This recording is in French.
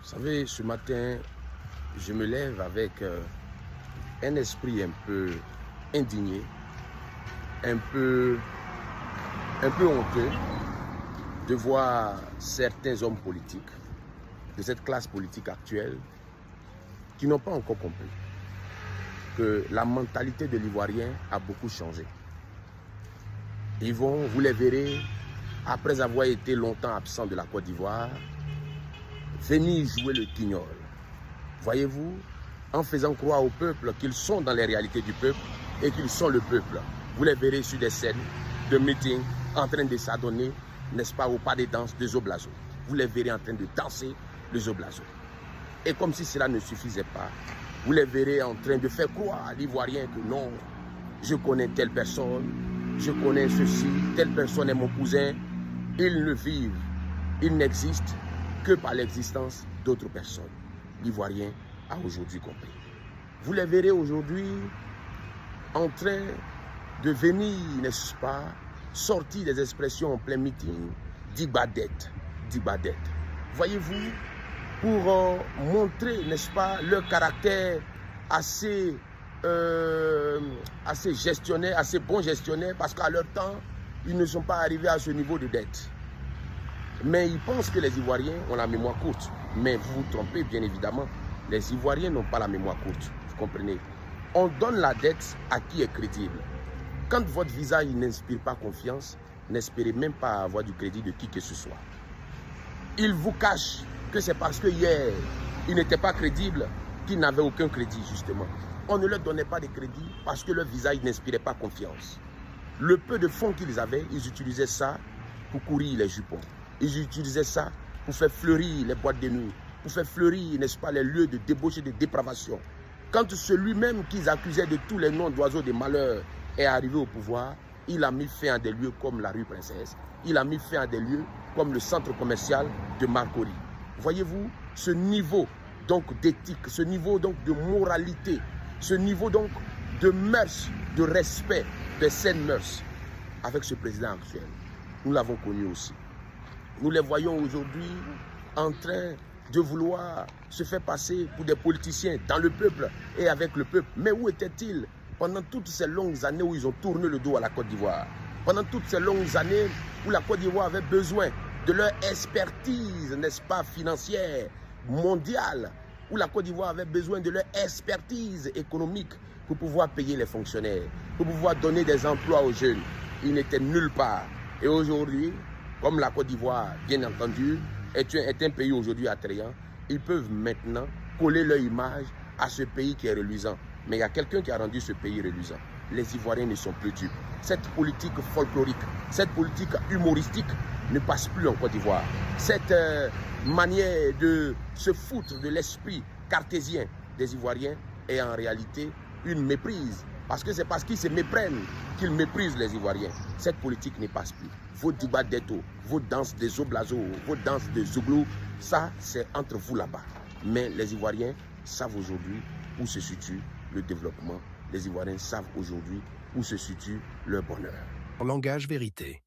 Vous savez, ce matin, je me lève avec un esprit un peu indigné, un peu honteux de voir certains hommes politiques de cette classe politique actuelle qui n'ont pas encore compris que la mentalité de l'Ivoirien a beaucoup changé. Vous les verrez, après avoir été longtemps absents de la Côte d'Ivoire, venir jouer le guignol. Voyez-vous, en faisant croire au peuple qu'ils sont dans les réalités du peuple et qu'ils sont le peuple. Vous les verrez sur des scènes de meetings en train de s'adonner, n'est-ce pas, au pas des danses de Zoblazo. Vous les verrez en train de danser le Zoblazo. Et comme si cela ne suffisait pas, vous les verrez en train de faire croire à l'Ivoirien que non, je connais telle personne, je connais ceci, telle personne est mon cousin. Ils ne vivent, ils n'existent que par l'existence d'autres personnes. L'Ivoirien a aujourd'hui compris. Vous les verrez aujourd'hui en train de venir, n'est-ce pas, sortir des expressions en plein meeting, d'Ibadette. Voyez-vous, pour montrer, n'est-ce pas, leur caractère assez gestionnaire, assez bon gestionnaire, parce qu'à leur temps, ils ne sont pas arrivés à ce niveau de dette. Mais ils pensent que les Ivoiriens ont la mémoire courte. Mais vous vous trompez, bien évidemment. Les Ivoiriens n'ont pas la mémoire courte. Vous comprenez? On donne la dette à qui est crédible. Quand votre visage n'inspire pas confiance, n'espérez même pas avoir du crédit de qui que ce soit. Ils vous cachent que c'est parce que hier, ils n'étaient pas crédibles qu'ils n'avaient aucun crédit, justement. On ne leur donnait pas de crédit parce que leur visage n'inspirait pas confiance. Le peu de fonds qu'ils avaient, ils utilisaient ça pour courir les jupons. Ils utilisaient ça pour faire fleurir les boîtes de nuit, pour faire fleurir, n'est-ce pas, les lieux de débauche et de dépravation. Quand celui-même qu'ils accusaient de tous les noms d'oiseaux de malheur est arrivé au pouvoir, il a mis fin à des lieux comme la rue Princesse. Il a mis fin à des lieux comme le centre commercial de Marcory. Voyez-vous, ce niveau donc d'éthique, ce niveau donc de moralité, ce niveau donc de mœurs, de respect, de saines mœurs, avec ce président actuel, nous l'avons connu aussi. Nous les voyons aujourd'hui en train de vouloir se faire passer pour des politiciens dans le peuple et avec le peuple. Mais où étaient-ils pendant toutes ces longues années où ils ont tourné le dos à la Côte d'Ivoire? Pendant toutes ces longues années où la Côte d'Ivoire avait besoin de leur expertise, n'est-ce pas, financière, mondiale, où la Côte d'Ivoire avait besoin de leur expertise économique pour pouvoir payer les fonctionnaires, pour pouvoir donner des emplois aux jeunes. Ils n'étaient nulle part. Et aujourd'hui, comme la Côte d'Ivoire, bien entendu, est un pays aujourd'hui attrayant, ils peuvent maintenant coller leur image à ce pays qui est reluisant. Mais il y a quelqu'un qui a rendu ce pays reluisant. Les Ivoiriens ne sont plus dupes. Cette politique folklorique, cette politique humoristique ne passe plus en Côte d'Ivoire. Cette manière de se foutre de l'esprit cartésien des Ivoiriens est en réalité une méprise. Parce que c'est parce qu'ils se méprennent qu'ils méprisent les Ivoiriens. Cette politique ne passe plus. Vos dibats d'Eto, vos danses des Zoblazo, vos danses de Zouglou, ça c'est entre vous là-bas. Mais les Ivoiriens savent aujourd'hui où se situe le développement. Les Ivoiriens savent aujourd'hui où se situe leur bonheur. En langage vérité.